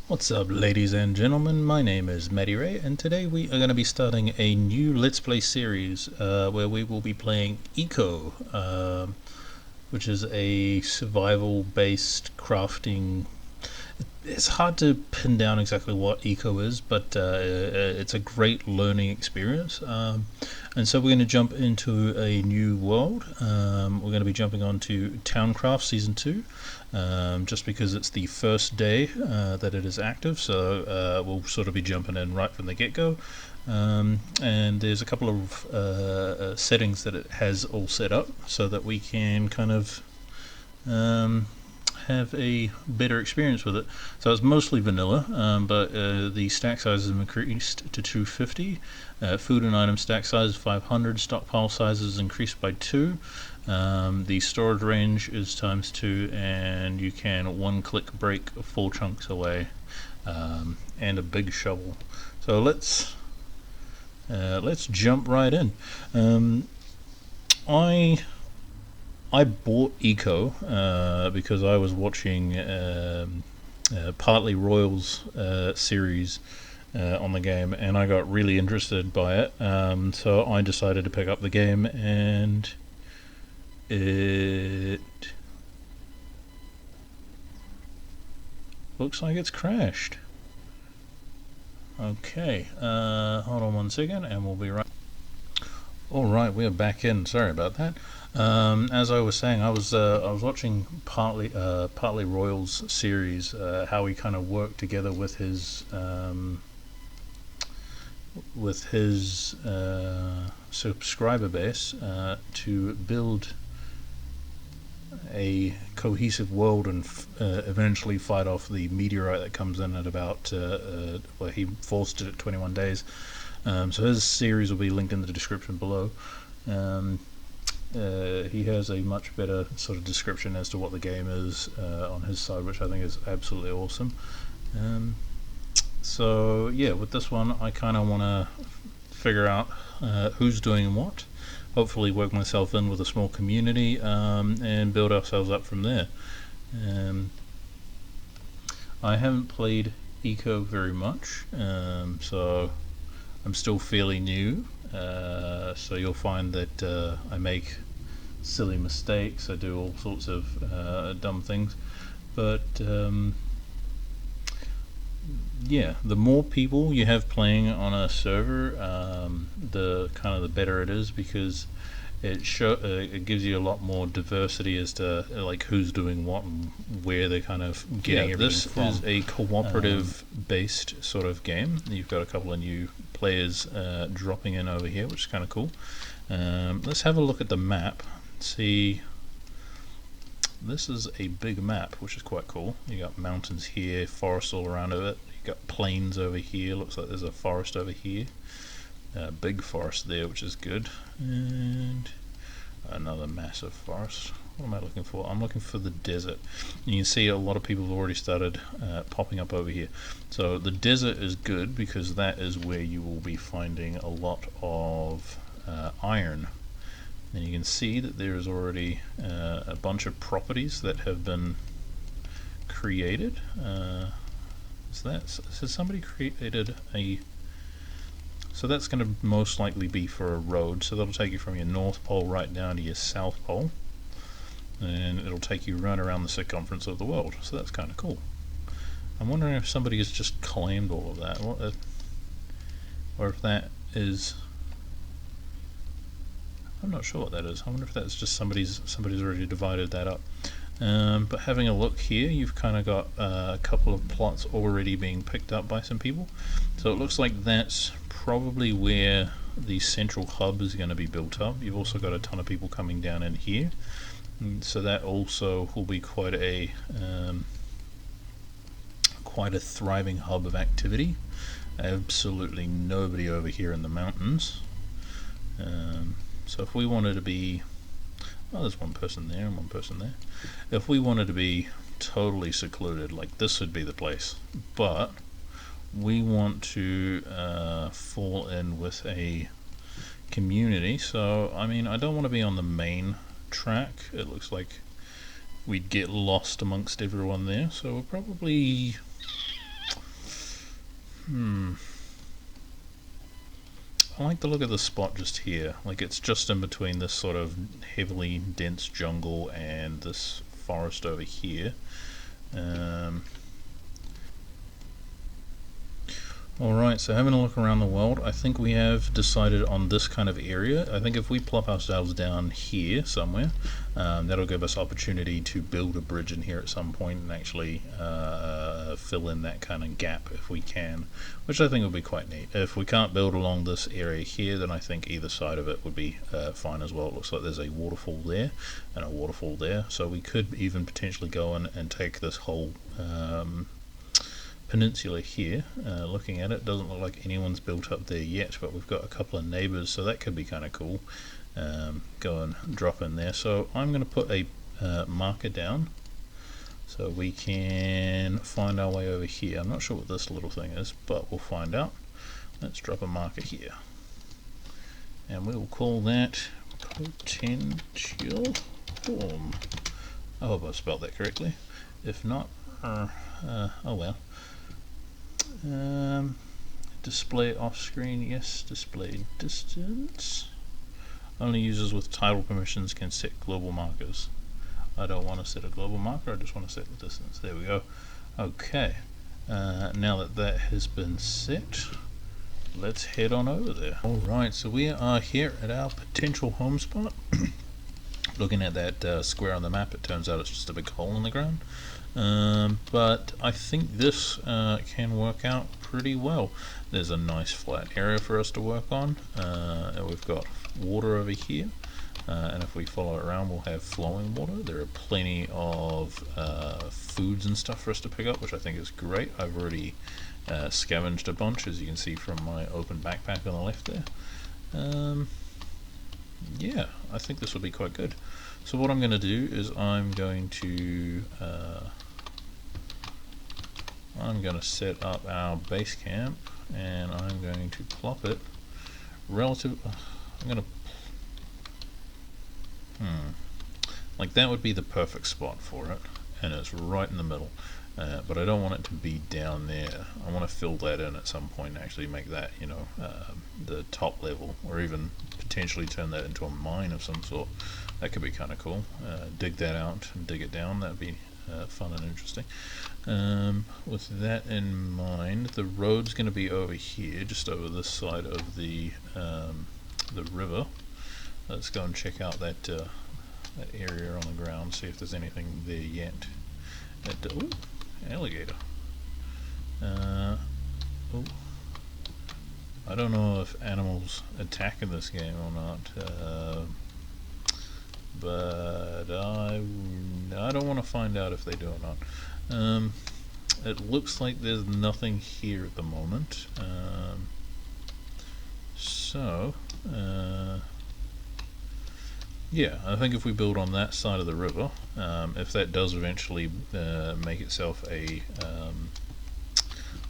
What's up, ladies and gentlemen? My name is meteor, and today we are going to be starting a new Let's Play series where we will be playing Eco, which is a survival-based crafting. It's hard to pin down exactly what Eco is, but it's a great learning experience. And so we're going to jump into a new world. We're going to be jumping on to Towncraft Season 2, just because it's the first day that it is active, so we'll sort of be jumping in right from the get-go. And there's a couple of settings that it has all set up so that we can kind of have a better experience with it. So it's mostly vanilla, but the stack size is increased to 250. Food and item stack size is 500. Stockpile size is increased by 2. The storage range is ×2, and you can one-click break 4 chunks away, and a big shovel. So let's jump right in. I bought Eco because I was watching Partly Royals series on the game, and I got really interested by it. So I decided to pick up the game, and it looks like it's crashed. Okay, hold on one second, and we'll be right. Alright, we're back in. Sorry about that. As I was saying, I was watching Partly Royals series, how he kind of worked together with his subscriber base to build a cohesive world and eventually fight off the meteorite that comes in at about well, he forced it at 21 days. So his series will be linked in the description below. He has a much better sort of description as to what the game is on his side, which I think is absolutely awesome. So yeah, with this one I kind of want to figure out who's doing what, hopefully work myself in with a small community, and build ourselves up from there. I haven't played Eco very much, so I'm still fairly new, so you'll find that I make silly mistakes, I do all sorts of dumb things, but yeah, the more people you have playing on a server, the better it is, because it gives you a lot more diversity as to like who's doing what and where they're kind of getting everything from. This is a cooperative based sort of game. You've got a couple of new players dropping in over here, which is kind of cool. Let's have a look at the map. See, this is a big map, which is quite cool. You got mountains here, forests all around it. You got plains over here. Looks like there's a forest over here. Big forest there, which is good, and another massive forest. What am I looking for? I'm looking for the desert. You can see a lot of people have already started popping up over here. So the desert is good because that is where you will be finding a lot of iron. And you can see that there's already a bunch of properties that have been created. So somebody created a... So that's going to most likely be for a road, so that'll take you from your north pole right down to your south pole, and it'll take you right around the circumference of the world, so that's kind of cool. I'm wondering if somebody has just claimed all of that, or if that is... I'm not sure what that is. I wonder if that's just somebody's already divided that up. But having a look here, you've kind of got a couple of plots already being picked up by some people, so it looks like that's probably where the central hub is going to be built up. You've also got a ton of people coming down in here, so that also will be quite a thriving hub of activity. Absolutely nobody over here in the mountains. So if we wanted to be... well, there's one person there and one person there. If we wanted to be totally secluded, like this would be the place, but we want to fall in with a community. So I mean, I don't want to be on the main track. It looks like we'd get lost amongst everyone there, so we'll probably I like the look of the spot just here. Like it's just in between this sort of heavily dense jungle and this forest over here. Um, Alright, so having a look around the world, I think we have decided on this kind of area. I think if we plop ourselves down here somewhere, that'll give us opportunity to build a bridge in here at some point and actually fill in that kind of gap if we can, which I think would be quite neat. If we can't build along this area here, then I think either side of it would be fine as well. It looks like there's a waterfall there and a waterfall there, so we could even potentially go in and take this whole peninsula here. Looking at it, doesn't look like anyone's built up there yet, but we've got a couple of neighbors, so that could be kind of cool. Go and drop in there. So I'm going to put a marker down so we can find our way over here. I'm not sure what this little thing is, but we'll find out. Let's drop a marker here, and we will call that potential home. I hope I spelled that correctly. If not, oh well. Display off screen, yes. Display distance. Only users with title permissions can set global markers. I don't want to set a global marker, I just want to set the distance. There we go. Okay, now that that has been set, let's head on over there. Alright, so we are here at our potential home spot. Looking at that square on the map, it turns out it's just a big hole in the ground. But I think this can work out pretty well. There's a nice flat area for us to work on. And we've got water over here, and if we follow it around, we'll have flowing water. There are plenty of foods and stuff for us to pick up, which I think is great. I've already scavenged a bunch, as you can see from my open backpack on the left there. Yeah, I think this will be quite good. So what I'm going to do is I'm going to set up our base camp, and I'm going to plop it relative. I'm going to like that would be the perfect spot for it, and it's right in the middle. But I don't want it to be down there. I want to fill that in at some point and actually make that, you know, the top level, or even potentially turn that into a mine of some sort. That could be kind of cool. Dig that out and dig it down. That'd be fun and interesting. With that in mind, the road's going to be over here, just over this side of the river. Let's go and check out that that area on the ground, see if there's anything there yet. Ooh, alligator. Oh, I don't know if animals attack in this game or not, but I don't want to find out if they do or not. It looks like there's nothing here at the moment, so yeah, I think if we build on that side of the river, if that does eventually make itself a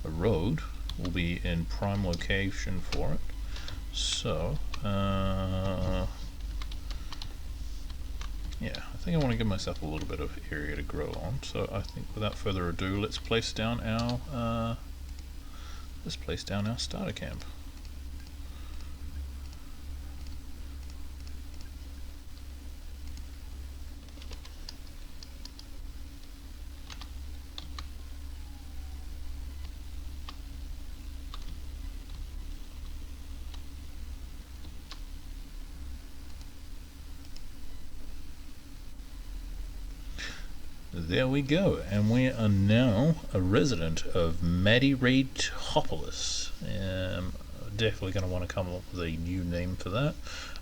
road, we'll be in prime location for it. So yeah, I think I want to give myself a little bit of area to grow on. So I think without further ado, let's place down our starter camp. There we go, and we are now a resident of Madiratopolis. Definitely going to want to come up with a new name for that,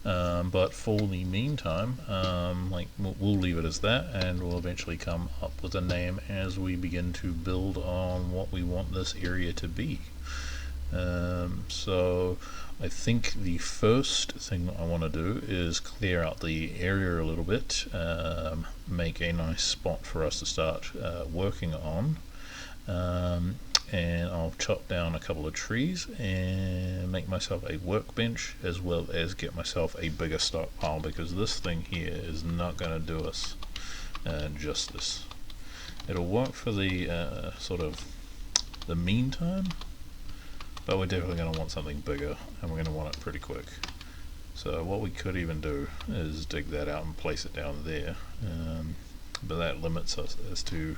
but for the meantime, like we'll leave it as that, and we'll eventually come up with a name as we begin to build on what we want this area to be. So I think the first thing I want to do is clear out the area a little bit, make a nice spot for us to start working on, and I'll chop down a couple of trees and make myself a workbench, as well as get myself a bigger stockpile, because this thing here is not going to do us justice. It'll work for the sort of the meantime, but we're definitely going to want something bigger, and we're going to want it pretty quick. So what we could even do is dig that out and place it down there, but that limits us as to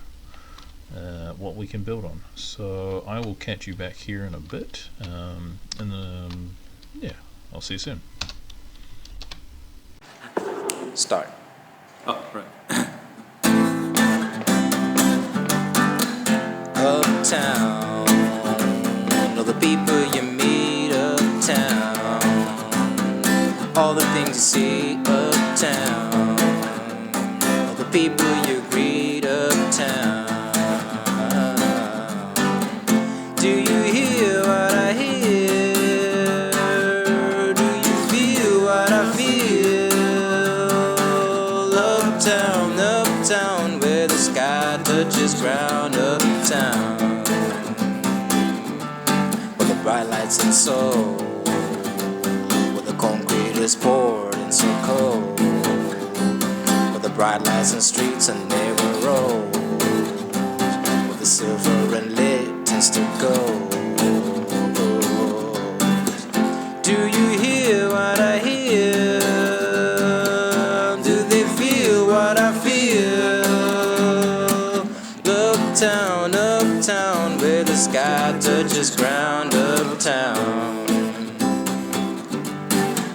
what we can build on. So I will catch you back here in a bit, and yeah, I'll see you soon. Start. Oh, right. Uptown, all the people you meet uptown, all the things you see uptown, all the people you greet uptown. Do you hear what I hear? Do you feel what I feel? Uptown, uptown, where the sky touches ground. Uptown, where the bright lights and soul, where the concrete is poured and so cold, where the bright lights and streets and narrow roads, where the silver and lit tends to go. Do you hear what I hear? Do they feel what I feel? Uptown, uptown, where the sky touches ground. Uptown,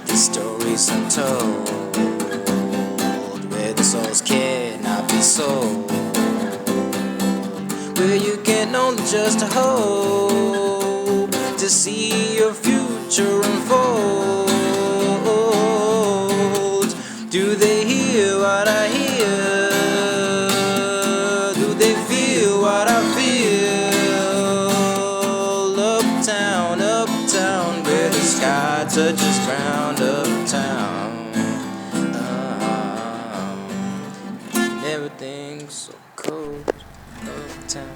the stories untold, where the souls cannot be sold, where you can only just hope to see your future unfold. Do they hear what I hear? Do they feel what I feel? Uptown, uptown, where the sky touches ground. Uptown, and everything's so cold. Uptown.